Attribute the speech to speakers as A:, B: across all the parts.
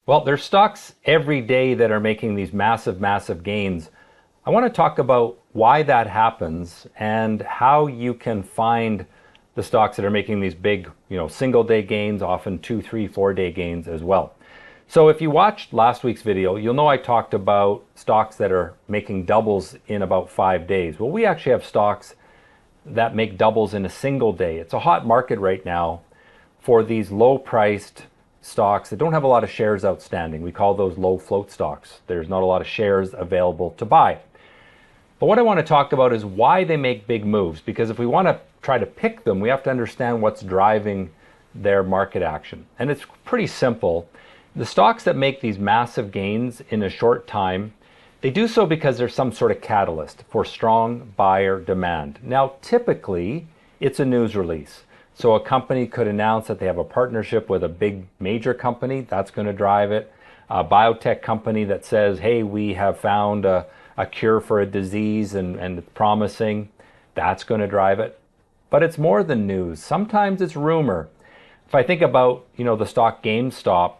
A: Well, there's stocks every day that are making these massive gains. I want to talk about why that happens and how you can find the stocks that are making these big, single day gains, often 2, 3, 4 day gains as well. So if you watched last week's video, you'll know I talked about stocks that are making doubles in about 5 days. Well, we actually have stocks that make doubles in a single day. It's a hot market right now for these low priced stocks that don't have a lot of shares outstanding. We call those low float stocks. There's not a lot of shares available to buy. But what I want to talk about is why they make big moves, because if we want to try to pick them, we have to understand what's driving their market action. And it's pretty simple. The stocks that make these massive gains in a short time, they do so because there's some sort of catalyst for strong buyer demand. Now, typically, it's a news release. So a company could announce that they have a partnership with a big major company. That's going to drive it. A biotech company that says, hey, we have found a cure for a disease and it's promising. That's going to drive it. But it's more than news. Sometimes it's rumor. If I think about, the stock GameStop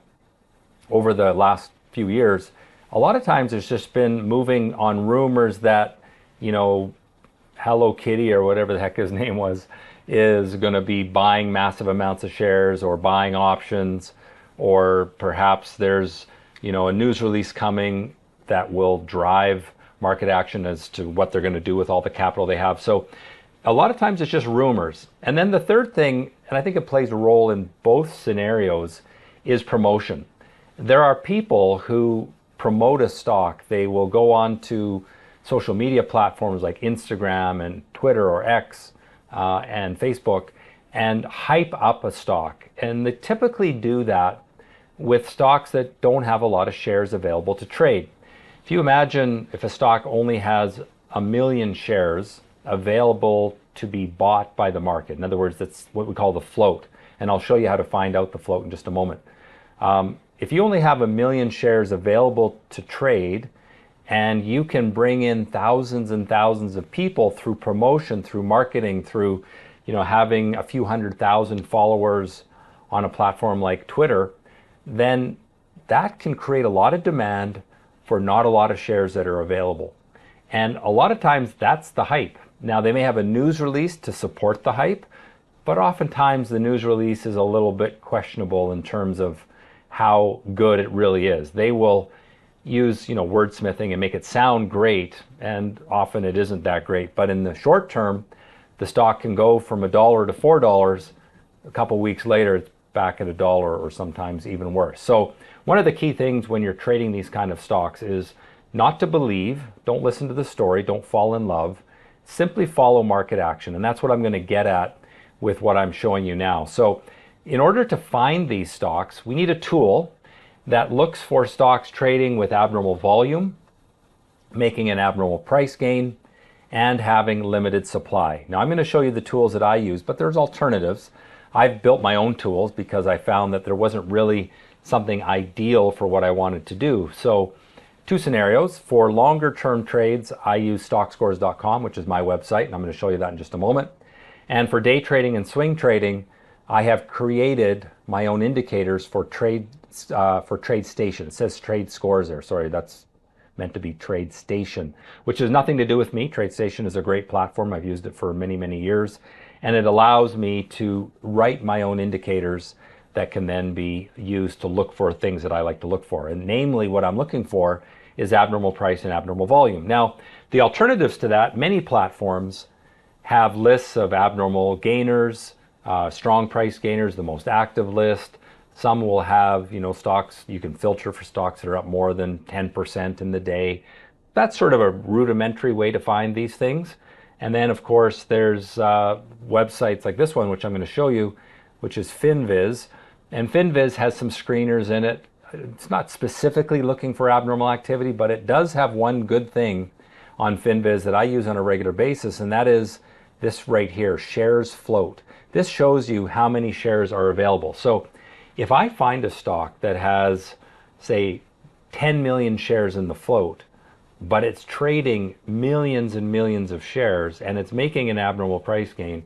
A: over the last few years, a lot of times it's just been moving on rumors that, Hello Kitty or whatever the heck his name was, is going to be buying massive amounts of shares or buying options, or perhaps there's, a news release coming that will drive market action as to what they're going to do with all the capital they have. So a lot of times it's just rumors. And then the third thing, and I think it plays a role in both scenarios, is promotion. There are people who promote a stock. They will go on to social media platforms like Instagram and Twitter or X and Facebook and hype up a stock. And they typically do that with stocks that don't have a lot of shares available to trade. If you imagine if a stock only has 1 million shares available to be bought by the market, in other words, that's what we call the float. And I'll show you how to find out the float in just a moment. If you only have 1 million shares available to trade, and you can bring in thousands and thousands of people through promotion, through marketing, through having a few 100,000 followers on a platform like Twitter, then that can create a lot of demand for not a lot of shares that are available. And a lot of times that's the hype. Now they may have a news release to support the hype, but oftentimes the news release is a little bit questionable in terms of how good it really is. They will use wordsmithing and make it sound great, and often it isn't that great. But in the short term, the stock can go from $1 to $4. A couple weeks later, it's back at $1 or sometimes even worse. So one of the key things when you're trading these kind of stocks is not to believe, don't listen to the story, don't fall in love, simply follow market action. And that's what I'm going to get at with what I'm showing you now. So in order to find these stocks, we need a tool that looks for stocks trading with abnormal volume, making an abnormal price gain, and having limited supply. Now I'm going to show you the tools that I use, but there's alternatives. I've built my own tools because I found that there wasn't really something ideal for what I wanted to do. So 2 scenarios. For longer term trades, I use Stockscores.com, which is my website, and I'm going to show you that in just a moment. And for day trading and swing trading, I have created my own indicators for TradeStation. It says TradeScores there. Sorry, that's meant to be TradeStation, which has nothing to do with me. TradeStation is a great platform. I've used it for many years, and it allows me to write my own indicators that can then be used to look for things that I like to look for. And namely, what I'm looking for is abnormal price and abnormal volume. Now, the alternatives to that, many platforms have lists of abnormal gainers, strong price gainers, the most active list. Some will have, stocks, you can filter for stocks that are up more than 10% in the day. That's sort of a rudimentary way to find these things. And then, of course, there's websites like this one, which I'm going to show you, which is Finviz. And Finviz has some screeners in it. It's not specifically looking for abnormal activity, but it does have one good thing on Finviz that I use on a regular basis, and that is this right here, shares float. This shows you how many shares are available. So if I find a stock that has, say, 10 million shares in the float, but it's trading millions and millions of shares, and it's making an abnormal price gain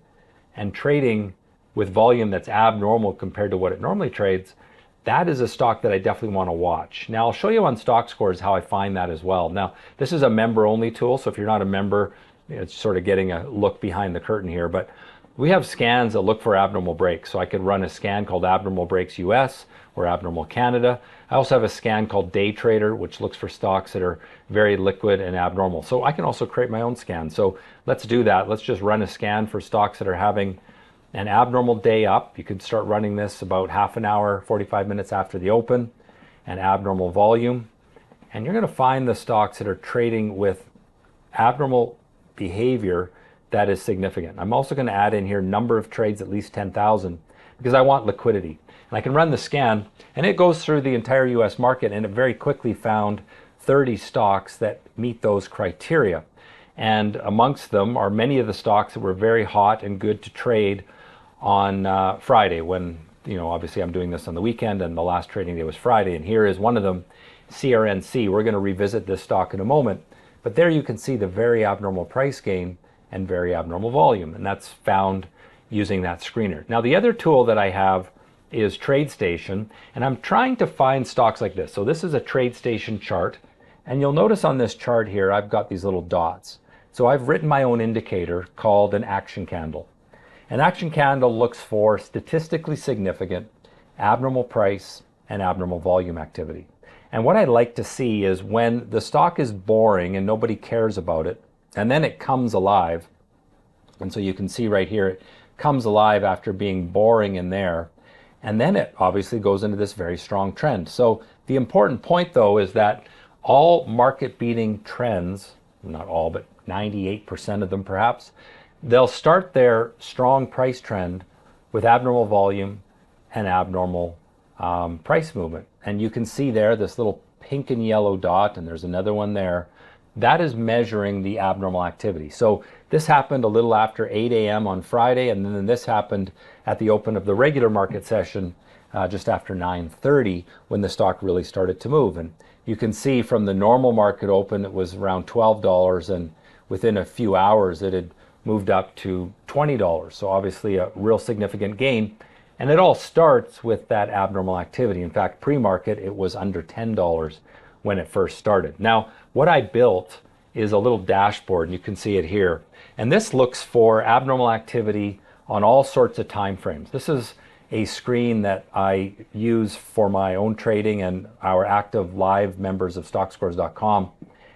A: and trading with volume that's abnormal compared to what it normally trades, that is a stock that I definitely want to watch. Now, I'll show you on Stockscores how I find that as well. Now, this is a member-only tool, so if you're not a member, it's sort of getting a look behind the curtain here, but we have scans that look for abnormal breaks. So I could run a scan called Abnormal Breaks US or Abnormal Canada. I also have a scan called Day Trader, which looks for stocks that are very liquid and abnormal. So I can also create my own scan. So let's do that. Let's just run a scan for stocks that are having an abnormal day up. You could start running this about half an hour, 45 minutes after the open, and abnormal volume. And you're going to find the stocks that are trading with abnormal behavior that is significant. I'm also going to add in here number of trades at least 10,000 because I want liquidity. And I can run the scan and it goes through the entire US market, and it very quickly found 30 stocks that meet those criteria. And amongst them are many of the stocks that were very hot and good to trade on Friday, when, obviously I'm doing this on the weekend and the last trading day was Friday. And here is one of them, CRNC. We're going to revisit this stock in a moment, but there you can see the very abnormal price gain and very abnormal volume, and that's found using that screener. Now, the other tool that I have is TradeStation, and I'm trying to find stocks like this. So this is a TradeStation chart, and you'll notice on this chart here I've got these little dots. So I've written my own indicator called an action candle. An action candle looks for statistically significant abnormal price and abnormal volume activity. And what I like to see is when the stock is boring and nobody cares about it, and then it comes alive, and so you can see right here, it comes alive after being boring in there, and then it obviously goes into this very strong trend. So the important point though is that all market beating trends, not all, but 98% of them perhaps, they'll start their strong price trend with abnormal volume and abnormal price movement. And you can see there this little pink and yellow dot, and there's another one there. That is measuring the abnormal activity. So this happened a little after 8 a.m. on Friday, and then this happened at the open of the regular market session just after 9:30 when the stock really started to move. And you can see from the normal market open, it was around $12, and within a few hours it had moved up to $20. So obviously a real significant gain. And it all starts with that abnormal activity. In fact, pre-market, it was under $10 when it first started. Now, what I built is a little dashboard, and you can see it here. And this looks for abnormal activity on all sorts of time frames. This is a screen that I use for my own trading, and our active live members of Stockscores.com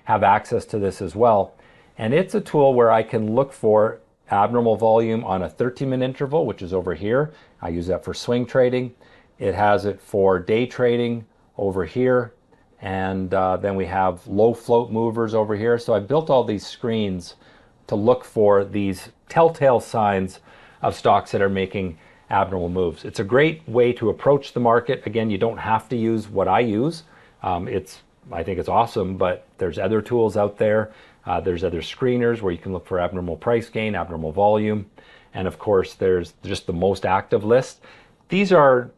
A: have access to this as well. And it's a tool where I can look for abnormal volume on a 13-minute interval, which is over here. I use that for swing trading. It has it for day trading over here. And then we have low float movers over here. So I built all these screens to look for these telltale signs of stocks that are making abnormal moves. It's a great way to approach the market. Again, you don't have to use what I use. I think it's awesome, but there's other tools out there. There's other screeners where you can look for abnormal price gain, abnormal volume, and of course there's just the most active list. These are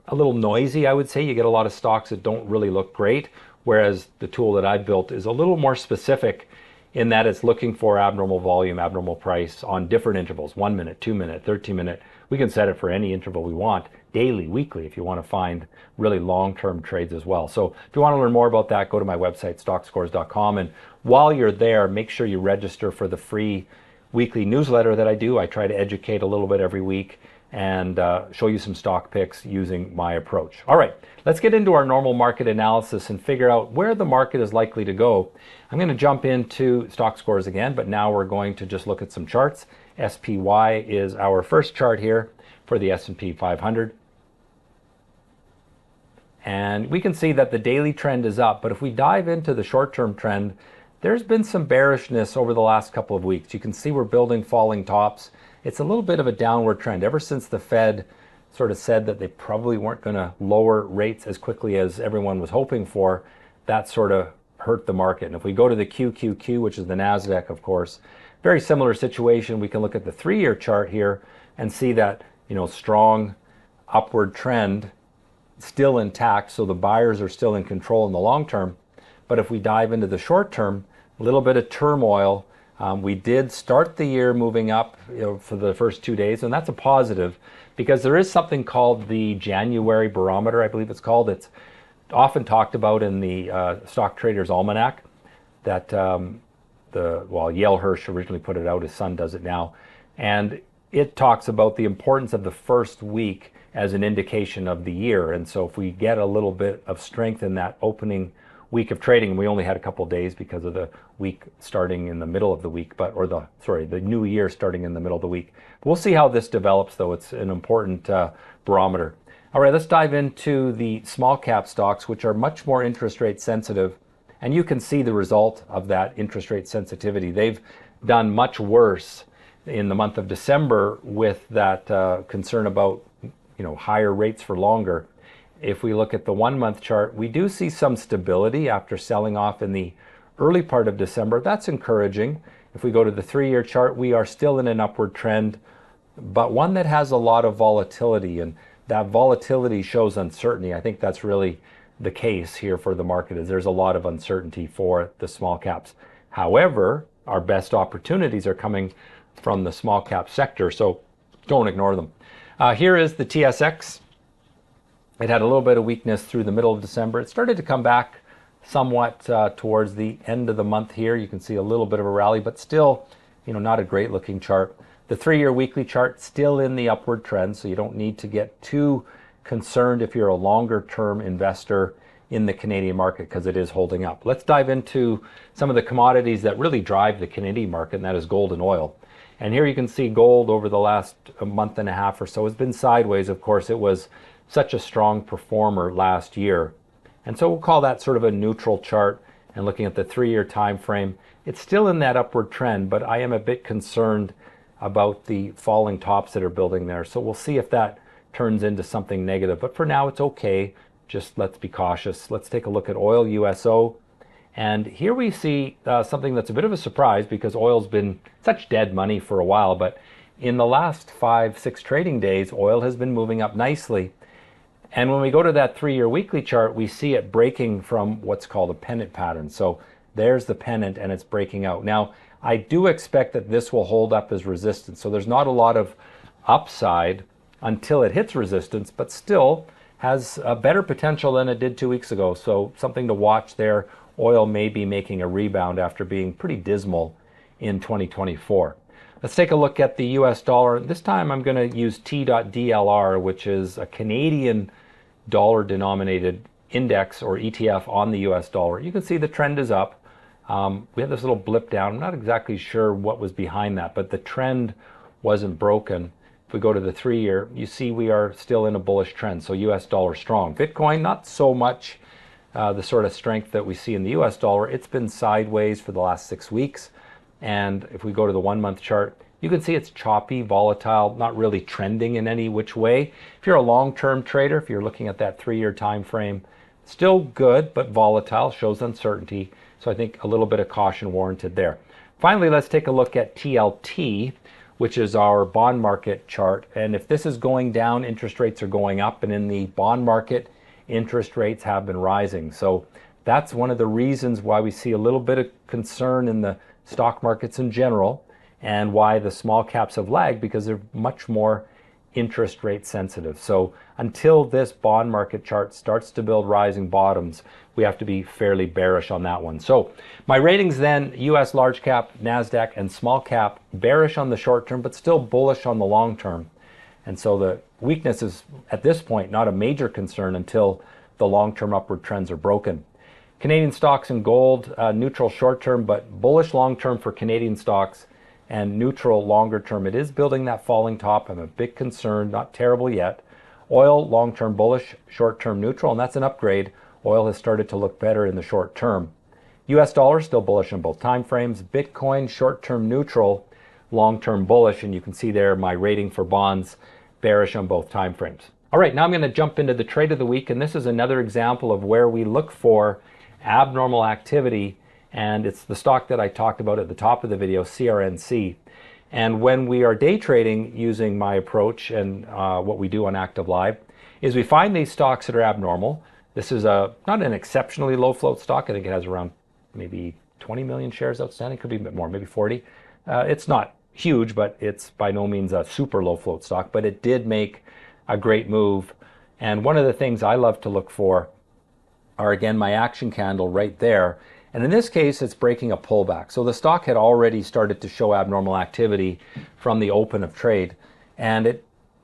A: a little noisy, I would say. You get a lot of stocks that don't really look great, whereas the tool that I built is a little more specific in that it's looking for abnormal volume, abnormal price on different intervals, 1 minute, 2 minute, 13 minute. We can set it for any interval we want, daily, weekly, if you want to find really long-term trades as well. So if you want to learn more about that, go to my website, Stockscores.com. And while you're there, make sure you register for the free weekly newsletter that I do. I try to educate a little bit every week and show you some stock picks using my approach. All right, let's get into our normal market analysis and figure out where the market is likely to go. I'm going to jump into Stockscores again, but now we're going to just look at some charts. SPY is our first chart here for the S&P 500. And we can see that the daily trend is up, but if we dive into the short-term trend, there's been some bearishness over the last couple of weeks. You can see we're building falling tops. It's a little bit of a downward trend ever since the Fed sort of said that they probably weren't going to lower rates as quickly as everyone was hoping for. That sort of hurt the market. And if we go to the QQQ, which is the NASDAQ, of course, very similar situation. We can look at the 3-year chart here and see that, strong upward trend still intact. So the buyers are still in control in the long term. But if we dive into the short term, a little bit of turmoil We did start the year moving up, for the first 2 days, and that's a positive because there is something called the January barometer, I believe it's called. It's often talked about in the Stock Traders Almanac that Yale Hirsch originally put it out, his son does it now, and it talks about the importance of the first week as an indication of the year. And so if we get a little bit of strength in that opening week of trading, we only had a couple of days because of the week starting in the middle of the week, the new year starting in the middle of the week. We'll see how this develops, though. It's an important barometer. All right, let's dive into the small cap stocks, which are much more interest rate sensitive. And you can see the result of that interest rate sensitivity. They've done much worse in the month of December with that concern about higher rates for longer. If we look at the 1 month chart, we do see some stability after selling off in the early part of December. That's encouraging. If we go to the 3-year chart, we are still in an upward trend, but one that has a lot of volatility, and that volatility shows uncertainty. I think that's really the case here for the market, is there's a lot of uncertainty for the small caps. However, our best opportunities are coming from the small cap sector, so don't ignore them. Here is the TSX. It had a little bit of weakness through the middle of December. It started to come back somewhat towards the end of the month here. You can see a little bit of a rally, but still, not a great looking chart. The 3-year weekly chart still in the upward trend, so you don't need to get too concerned if you're a longer term investor in the Canadian market, because it is holding up. Let's dive into some of the commodities that really drive the Canadian market, and that is gold and oil. And here you can see gold over the last month and a half or so has been sideways. Of course, it was such a strong performer last year. And so we'll call that sort of a neutral chart. And looking at the 3-year time frame, it's still in that upward trend, but I am a bit concerned about the falling tops that are building there. So we'll see if that turns into something negative. But for now, it's okay. Just let's be cautious. Let's take a look at oil USO. And here we see something that's a bit of a surprise, because oil's been such dead money for a while. But in the last 5-6 trading days, oil has been moving up nicely. And when we go to that 3-year weekly chart, we see it breaking from what's called a pennant pattern. So there's the pennant, and it's breaking out. Now, I do expect that this will hold up as resistance. So there's not a lot of upside until it hits resistance, but still has a better potential than it did 2 weeks ago. So something to watch there. Oil may be making a rebound after being pretty dismal in 2024. Let's take a look at the US dollar. This time I'm going to use T.DLR, which is a Canadian dollar denominated index or ETF on the US dollar. You can see the trend is up. We had this little blip down. I'm not exactly sure what was behind that, but the trend wasn't broken. If we go to the 3-year, you see we are still in a bullish trend. So US dollar strong. Bitcoin, not so much the sort of strength that we see in the US dollar. It's been sideways for the last 6 weeks. And if we go to the 1 month chart, you can see it's choppy, volatile, not really trending in any which way. If you're a long-term trader, if you're looking at that 3-year time frame, still good, but volatile, shows uncertainty. So I think a little bit of caution warranted there. Finally, let's take a look at TLT, which is our bond market chart. And if this is going down, interest rates are going up. And in the bond market, interest rates have been rising. So that's one of the reasons why we see a little bit of concern in the stock markets in general, and why the small caps have lagged, because they're much more interest rate sensitive. So until this bond market chart starts to build rising bottoms, we have to be fairly bearish on that one. So my ratings then, US large cap, NASDAQ, and small cap, bearish on the short term, but still bullish on the long term. And so the weakness is, at this point, not a major concern until the long-term upward trends are broken. Canadian stocks and gold, neutral short term, but bullish long term for Canadian stocks, and neutral longer term. It is building that falling top. I'm a bit concerned, not terrible yet. Oil, long term bullish, short term neutral, and that's an upgrade. Oil has started to look better in the short term. US dollar still bullish on both time frames. Bitcoin, short term neutral, long term bullish, and you can see there my rating for bonds, bearish on both time frames. All right, now I'm going to jump into the trade of the week, and this is another example of where we look for abnormal activity, and it's the stock that I talked about at the top of the video, CRNC. And when we are day trading using my approach and what we do on Active Live, is we find these stocks that are abnormal. This is not an exceptionally low float stock. I think it has around maybe 20 million shares outstanding, could be a bit more, maybe 40. It's not huge, but it's by no means a super low float stock, but it did make a great move. And one of the things I love to look for are, again, my action candle right there. And in this case, it's breaking a pullback. So the stock had already started to show abnormal activity from the open of trade. And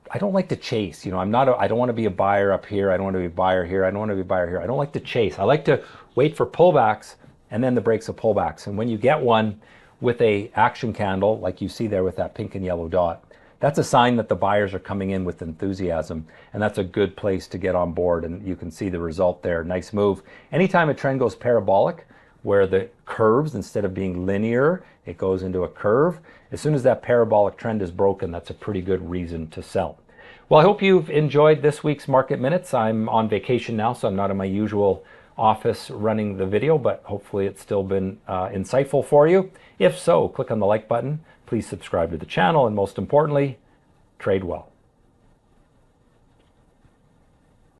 A: I don't like to chase. You know, I don't want to be a buyer up here. I don't want to be a buyer here. I don't want to be a buyer here. I don't like to chase. I like to wait for pullbacks and then the breaks of pullbacks. And when you get one with a action candle, like you see there with that pink and yellow dot, that's a sign that the buyers are coming in with enthusiasm, and that's a good place to get on board. And you can see the result there. Nice move. Anytime a trend goes parabolic, where the curves, instead of being linear, it goes into a curve, as soon as that parabolic trend is broken, that's a pretty good reason to sell. Well, I hope you've enjoyed this week's Market Minutes. I'm on vacation now, so I'm not in my usual office running the video, but hopefully it's still been insightful for you. If so, click on the like button. Please subscribe to the channel, and most importantly, trade well.